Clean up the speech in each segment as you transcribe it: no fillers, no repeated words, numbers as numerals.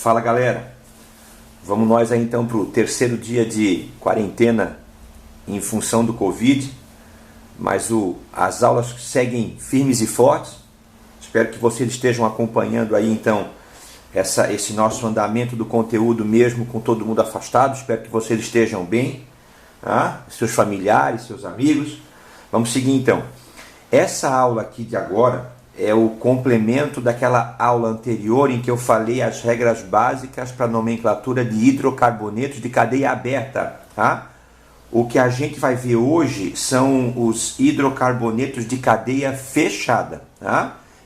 Fala galera, vamos nós aí então para o terceiro dia de quarentena em função do Covid, mas as aulas seguem firmes e fortes. Espero que vocês estejam acompanhando aí então esse nosso andamento do conteúdo mesmo com todo mundo afastado. Espero que vocês estejam bem, seus familiares, seus amigos. Vamos seguir então. Essa aula aqui de agora é o complemento daquela aula anterior em que eu falei as regras básicas para a nomenclatura de hidrocarbonetos de cadeia aberta. O que a gente vai ver hoje são os hidrocarbonetos de cadeia fechada.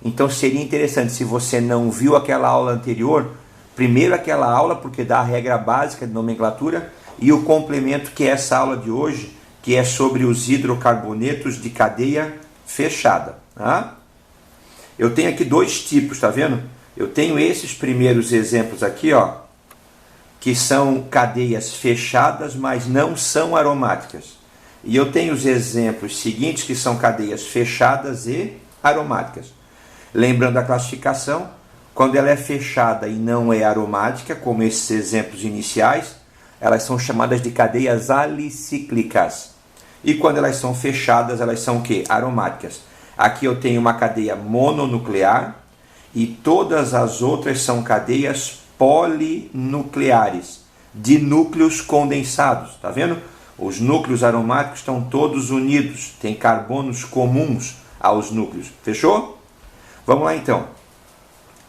Então seria interessante, se você não viu aquela aula anterior, primeiro aquela aula, porque dá a regra básica de nomenclatura, e o complemento que é essa aula de hoje, que é sobre os hidrocarbonetos de cadeia fechada. Eu tenho aqui dois tipos, tá vendo? Eu tenho esses primeiros exemplos aqui, que são cadeias fechadas, mas não são aromáticas. E eu tenho os exemplos seguintes, que são cadeias fechadas e aromáticas. Lembrando a classificação, quando ela é fechada e não é aromática, como esses exemplos iniciais, elas são chamadas de cadeias alicíclicas. E quando elas são fechadas, elas são o quê? Aromáticas. Aqui eu tenho uma cadeia mononuclear e todas as outras são cadeias polinucleares, de núcleos condensados. Tá vendo? Os núcleos aromáticos estão todos unidos, tem carbonos comuns aos núcleos. Fechou? Vamos lá então.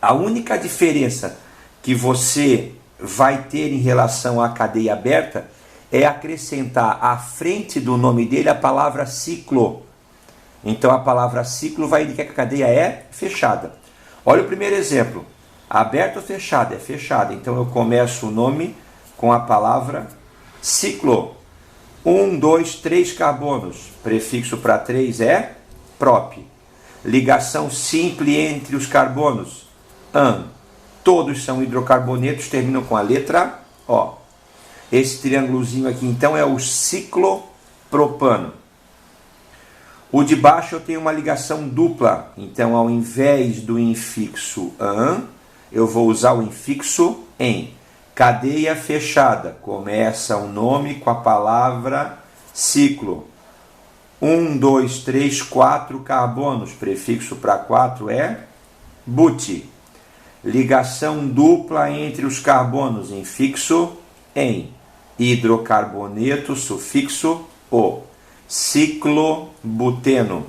A única diferença que você vai ter em relação à cadeia aberta é acrescentar à frente do nome dele a palavra ciclo. Então a palavra ciclo vai indicar que a cadeia é fechada. Olha o primeiro exemplo. Aberta ou fechada? É fechada. Então eu começo o nome com a palavra ciclo. 1, 2, 3 carbonos. Prefixo para 3 é prop. Ligação simples entre os carbonos. An. Todos são hidrocarbonetos, terminam com a letra O. Esse triângulozinho aqui então é o ciclopropano. O de baixo eu tenho uma ligação dupla, então ao invés do infixo an, eu vou usar o infixo em. Cadeia fechada, começa o nome com a palavra ciclo. 1, 2, 3, 4 carbonos, prefixo para 4 é but. Ligação dupla entre os carbonos, infixo em. Hidrocarboneto, sufixo o. Ciclobuteno.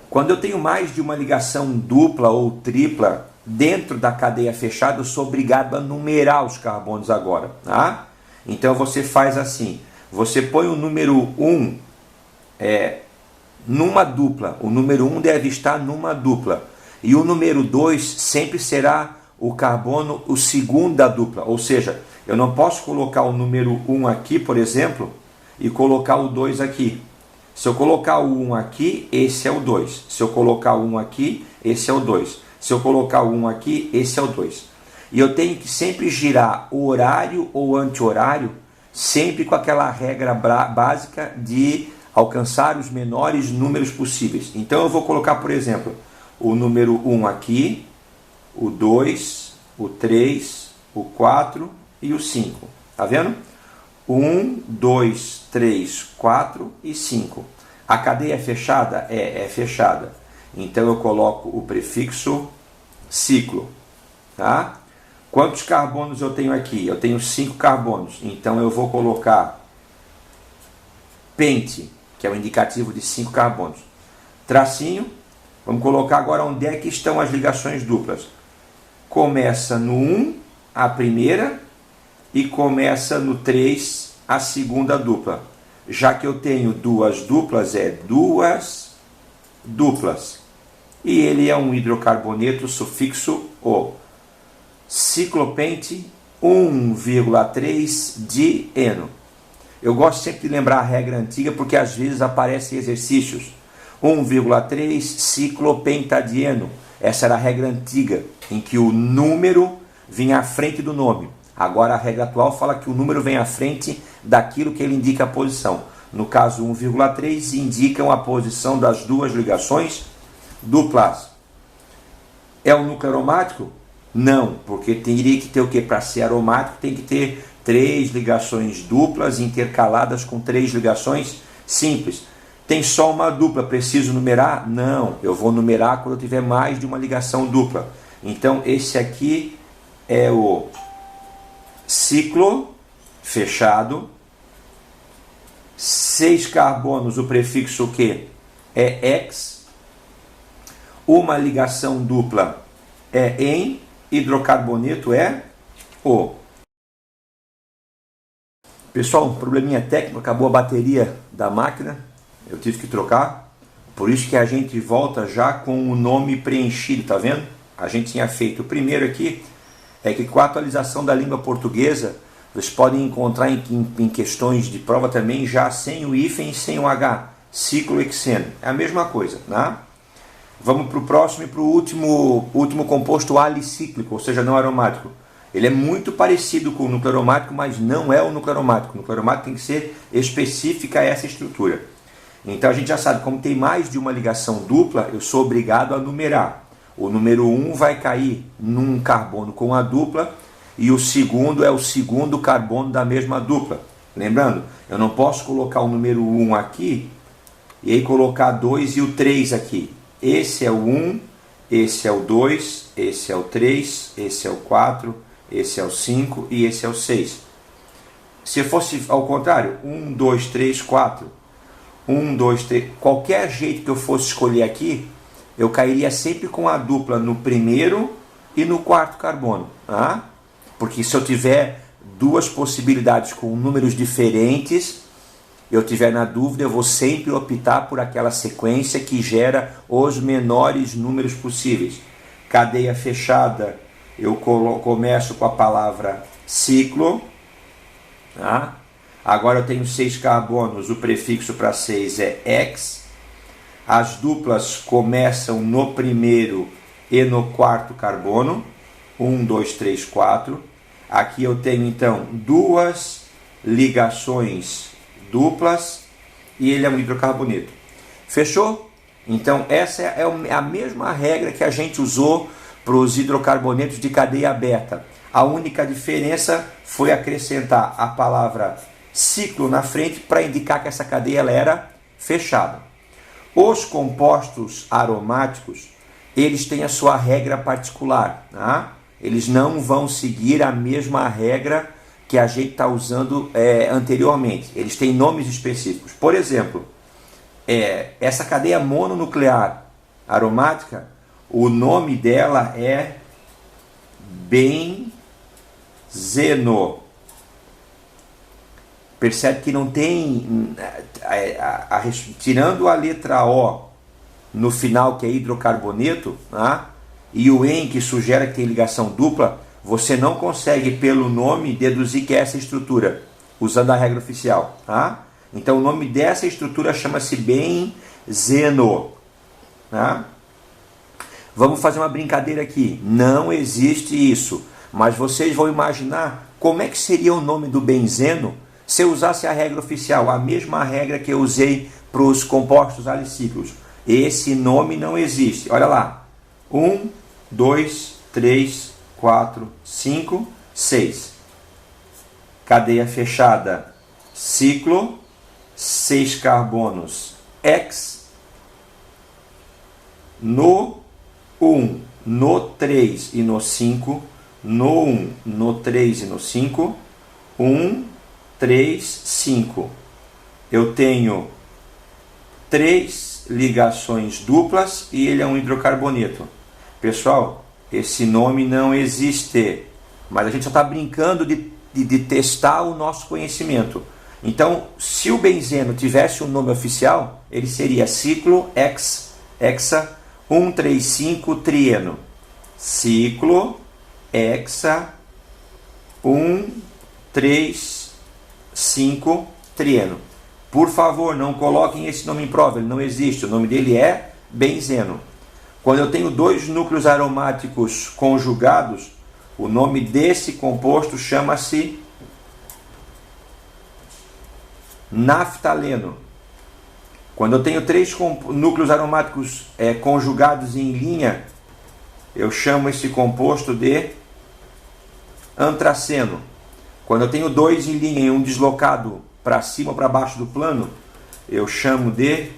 Quando eu tenho mais de uma ligação dupla ou tripla dentro da cadeia fechada, eu sou obrigado a numerar os carbonos agora. Então você faz assim, você põe o número 1 numa dupla, o número 1 deve estar numa dupla, e o número 2 sempre será o carbono, o segundo da dupla, ou seja, eu não posso colocar o número 1 aqui, por exemplo, e colocar o 2 aqui. Se eu colocar o 1 aqui, esse é o 2. Se eu colocar o 1 aqui, esse é o 2. Se eu colocar o 1 aqui, esse é o 2. E eu tenho que sempre girar horário ou anti-horário, sempre com aquela regra básica de alcançar os menores números possíveis. Então eu vou colocar, por exemplo, o número 1 aqui, o 2, o 3, o 4 e o 5. Tá vendo? 1, 2, 3, 4 e 5. A cadeia é fechada? É fechada. Então eu coloco o prefixo ciclo. Quantos carbonos eu tenho aqui? Eu tenho 5 carbonos. Então eu vou colocar pente, que é o indicativo de 5 carbonos. Tracinho. Vamos colocar agora onde é que estão as ligações duplas. Começa no 1, a primeira, e começa no 3 a segunda dupla. Já que eu tenho duas duplas, é duas duplas. E ele é um hidrocarboneto, sufixo O. Ciclopente 1,3 dieno. Eu gosto sempre de lembrar a regra antiga porque às vezes aparecem exercícios. 1,3 ciclopentadieno. Essa era a regra antiga, em que o número vinha à frente do nome. Agora a regra atual fala que o número vem à frente daquilo que ele indica a posição. No caso 1,3 indicam a posição das duas ligações duplas. É um núcleo aromático? Não, porque teria que ter o que? Para ser aromático tem que ter 3 ligações duplas intercaladas com 3 ligações simples. Tem só uma dupla, preciso numerar? Não, eu vou numerar quando eu tiver mais de uma ligação dupla. Então esse aqui é o ciclo fechado, 6 carbonos, o prefixo o que? É ex, uma ligação dupla é em, hidrocarboneto é o. Pessoal, um probleminha técnico, acabou a bateria da máquina, eu tive que trocar, por isso que a gente volta já com o nome preenchido, tá vendo? A gente tinha feito o primeiro aqui, é que com a atualização da língua portuguesa, vocês podem encontrar em questões de prova também, já sem o hífen e sem o H, ciclohexeno, é a mesma coisa, né? Vamos para o próximo e para o último composto alicíclico, ou seja, não aromático. Ele é muito parecido com o núcleo aromático, mas não é o núcleo aromático. O núcleo aromático tem que ser específica a essa estrutura. Então a gente já sabe, como tem mais de uma ligação dupla, eu sou obrigado a numerar. O número 1 vai cair num carbono com a dupla e o segundo é o segundo carbono da mesma dupla. Lembrando, eu não posso colocar o número 1 aqui e aí colocar 2 e o 3 aqui. Esse é o 1, esse é o 2, esse é o 3, esse é o 4, esse é o 5 e esse é o 6. Se fosse ao contrário, 1, 2, 3, 4, 1, 2, 3, qualquer jeito que eu fosse escolher aqui, eu cairia sempre com a dupla no primeiro e no quarto carbono. Tá? Porque se eu tiver duas possibilidades com números diferentes, eu tiver na dúvida, eu vou sempre optar por aquela sequência que gera os menores números possíveis. Cadeia fechada, eu começo com a palavra ciclo. Tá? Agora eu tenho 6 carbonos, o prefixo para 6 é ex. As duplas começam no primeiro e no quarto carbono. 1, 2, 3, 4. Aqui eu tenho então 2 ligações duplas e ele é um hidrocarboneto. Fechou? Então essa é a mesma regra que a gente usou para os hidrocarbonetos de cadeia aberta. A única diferença foi acrescentar a palavra ciclo na frente para indicar que essa cadeia ela era fechada. Os compostos aromáticos, eles têm a sua regra particular. Tá? Eles não vão seguir a mesma regra que a gente está usando anteriormente. Eles têm nomes específicos. Por exemplo, essa cadeia mononuclear aromática, o nome dela é benzeno. Percebe que não tem, tirando a letra O no final, que é hidrocarboneto, tá? E o EN, que sugere que tem ligação dupla, você não consegue, pelo nome, deduzir que é essa estrutura, usando a regra oficial. Tá? Então, o nome dessa estrutura chama-se benzeno. Tá? Vamos fazer uma brincadeira aqui. Não existe isso. Mas vocês vão imaginar como é que seria o nome do benzeno se eu usasse a regra oficial, a mesma regra que eu usei para os compostos alicíclicos. Esse nome não existe. Olha lá. 1, 2, 3, 4, 5, 6. Cadeia fechada, ciclo, 6 carbonos, ex. No 1, no 3 e no 5, no 1, no 3 e no 5, 1, 3, 5. Eu tenho 3 ligações duplas e ele é um hidrocarboneto. Pessoal, esse nome não existe, mas a gente só está brincando de testar o nosso conhecimento. Então, se o benzeno tivesse um nome oficial, ele seria ciclo hexa 135 trieno. Ciclo hexa 135 trieno. Por favor, não coloquem esse nome em prova, ele não existe. O nome dele é benzeno. Quando eu tenho 2 núcleos aromáticos conjugados, o nome desse composto chama-se naftaleno. Quando eu tenho 3 núcleos aromáticos conjugados em linha, eu chamo esse composto de antraceno. Quando eu tenho dois em linha e um deslocado para cima ou para baixo do plano, eu chamo de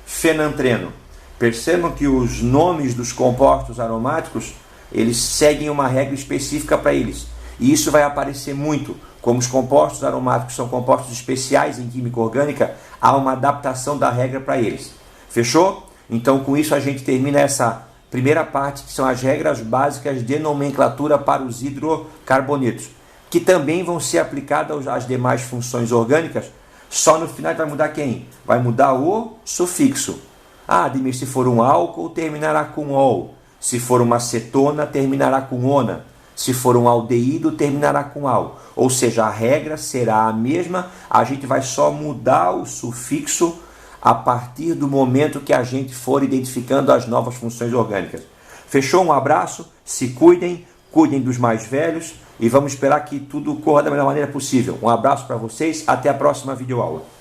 fenantreno. Percebam que os nomes dos compostos aromáticos, eles seguem uma regra específica para eles. E isso vai aparecer muito. Como os compostos aromáticos são compostos especiais em química orgânica, há uma adaptação da regra para eles. Fechou? Então, com isso, a gente termina essa primeira parte, que são as regras básicas de nomenclatura para os hidrocarbonetos, que também vão ser aplicadas às demais funções orgânicas. Só no final vai mudar quem? Vai mudar o sufixo. Ah, Ademir, se for um álcool, terminará com ol. Se for uma cetona, terminará com ona. Se for um aldeído, terminará com al. Ou seja, a regra será a mesma, a gente vai só mudar o sufixo a partir do momento que a gente for identificando as novas funções orgânicas. Fechou? Um abraço, se cuidem, cuidem dos mais velhos e vamos esperar que tudo corra da melhor maneira possível. Um abraço para vocês, até a próxima videoaula.